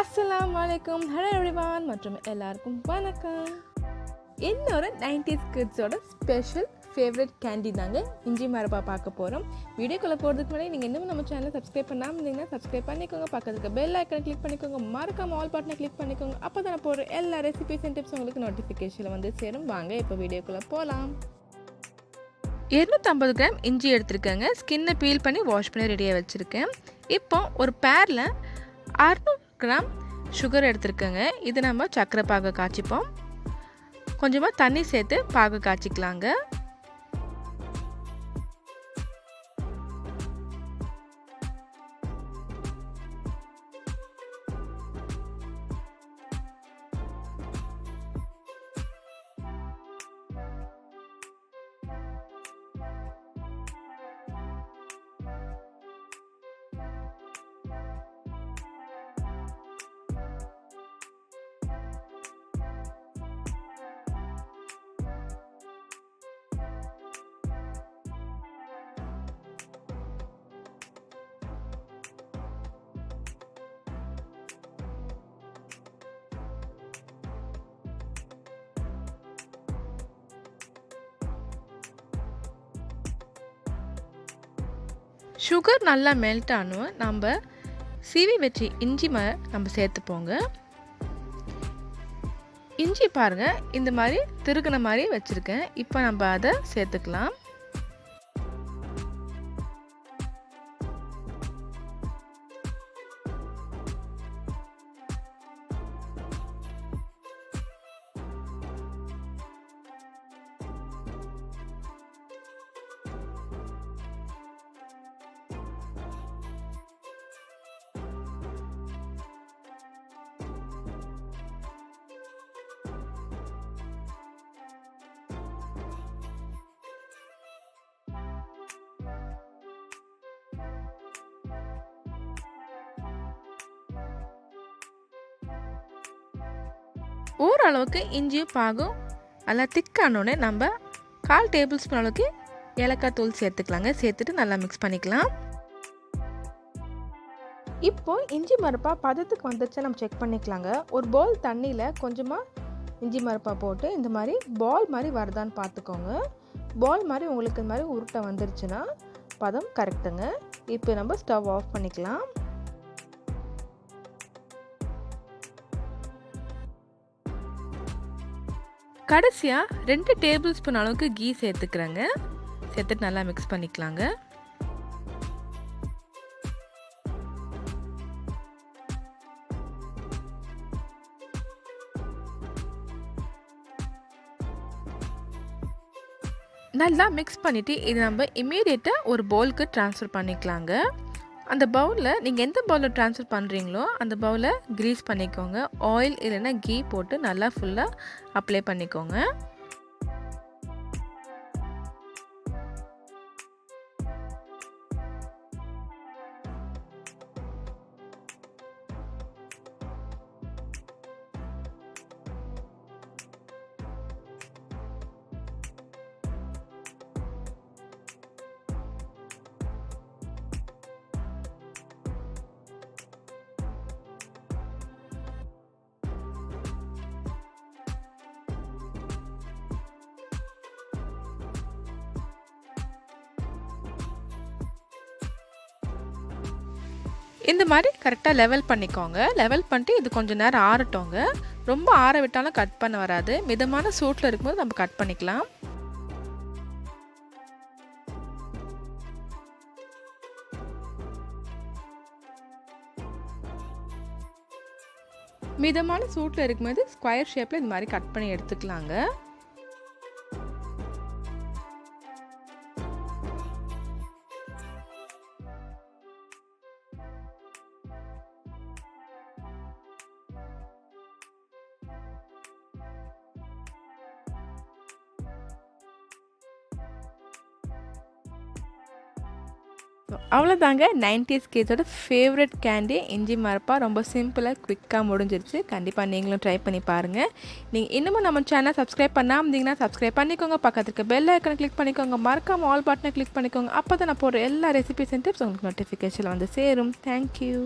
அஸ்ஸலாமு அலைக்கும். Hello everyone மற்றும் எல்லாருக்கும் வணக்கம். இன்னொரு 90's கிட்ஸோட ஸ்பெஷல் ஃபேவரட் கேண்டி தாங்க இஞ்சி மரப்பா பார்க்க போகிறோம். வீடியோக்குள்ளே போகிறதுக்கு முன்னாடி நீங்கள் இன்னும் நம்ம சேனலை சப்ஸ்கிரைப் பண்ணாமல் இருந்தீங்கன்னா சப்ஸ்கிரைப் பண்ணிக்கோங்க. பக்கத்துக்கு பெல் ஐக்கனை கிளிக் பண்ணிக்கோங்க. மறக்காம ஆல் பட்டனை கிளிக் பண்ணிக்கோங்க. அப்போ தான் போகிற எல்லா ரெசிபிஸ் அண்ட் டிப்ஸ் உங்களுக்கு நோட்டிஃபிகேஷனில் வந்து சேரும். வாங்க இப்போ வீடியோக்குள்ளே போகலாம். 250 கிராம் இஞ்சி எடுத்துருக்கேங்க. ஸ்கின்னை பீல் பண்ணி வாஷ் பண்ணி ரெடியாக வச்சுருக்கேன். இப்போ ஒரு பேரில் 600 கிராம் சுகர் எடுத்துருக்கேங்க. இது நம்ம சர்க்கரை பாகு காய்ச்சிப்போம். கொஞ்சமாக தண்ணி சேர்த்து பாகு காய்ச்சிக்கலாங்க. சுகர் நல்லா மெல்ட் ஆனும் நம்ம சீவி வச்சு இஞ்சி நம்ம சேர்த்துப்போங்க. இஞ்சி பாருங்கள், இந்த மாதிரி திருகுன மாதிரி வச்சுருக்கேன். இப்போ நம்ம அதை சேர்த்துக்கலாம். ஓரளவுக்கு இஞ்சியும் பாகும் நல்லா திக்கானோடனே நம்ம 1/4 டேபிள் ஸ்பூன் அளவுக்கு ஏலக்காய் தூள் சேர்த்துக்கலாங்க. சேர்த்துட்டு நல்லா மிக்ஸ் பண்ணிக்கலாம். இப்போது இஞ்சி மரப்பா பதத்துக்கு வந்துருச்சு நம்ம செக் பண்ணிக்கலாங்க. ஒரு பவுல் தண்ணியில் கொஞ்சமாக இஞ்சி மரப்பா போட்டு இந்த மாதிரி பால் மாதிரி வருதான்னு பார்த்துக்கோங்க. பால் மாதிரி உங்களுக்கு இந்த மாதிரி உருட்டை வந்துருச்சுன்னா பதம் கரெக்டுங்க. இப்போ நம்ம ஸ்டவ் ஆஃப் பண்ணிக்கலாம். கடைசியாக 2 டேபிள் ஸ்பூன் அளவுக்கு கீ சேர்த்துக்கிறேங்க. சேர்த்துட்டு நல்லா மிக்ஸ் பண்ணிக்கலாங்க. நல்லா மிக்ஸ் பண்ணிவிட்டு இது நம்ம இமீடியட்டாக ஒரு பவுலுக்கு ட்ரான்ஸ்ஃபர் பண்ணிக்கலாங்க. அந்த பவுலில் நீங்கள் எந்த பவுலில் ட்ரான்ஸ்ஃபர் பண்ணுறீங்களோ அந்த பவுலை க்ரீஸ் பண்ணிக்கோங்க. ஆயில் இல்லைன்னா கீ போட்டு நல்லா ஃபுல்லாக அப்ளை பண்ணிக்கோங்க. இந்த மாதிரி கரெக்டாக லெவல் பண்ணிக்கோங்க. லெவல் பண்ணிட்டு இது கொஞ்சம் நேரம் ஆறட்டோங்க. ரொம்ப ஆற விட்டாலும் கட் பண்ண வராது. மிதமான சூட்டில் இருக்கும்போது நம்ம கட் பண்ணிக்கலாம். மிதமான சூட்டில் இருக்கும்போது ஸ்கொயர் ஷேப்பில் இந்த மாதிரி கட் பண்ணி எடுத்துக்கலாங்க. அவ்வளோதாங்க 90's கிட்ஸோட ஃபேவரட் கேண்டி இஞ்சி மரப்பா. ரொம்ப சிம்பிளாக குவிக்காக முடிஞ்சிருச்சு. கண்டிப்பாக நீங்களும் ட்ரை பண்ணி பாருங்கள். நீங்கள் இன்னமும் நம்ம சேனல் சப்ஸ்கிரைப் பண்ணாமல் இருந்தீங்கன்னா சப்ஸ்கிரைப் பண்ணிக்கோங்க. பக்கத்துக்கு பெல் ஐக்கனை கிளிக் பண்ணிக்கோங்க. மறக்காம ஆல் பட்டனை கிளிக் பண்ணிக்கோங்க. அப்போ தான் நான் போடுற எல்லா ரெசிபிஸ் அண்ட் டிப்ஸ் உங்களுக்கு நோட்டிஃபிகேஷனில் வந்து சேரும். தேங்க்யூ.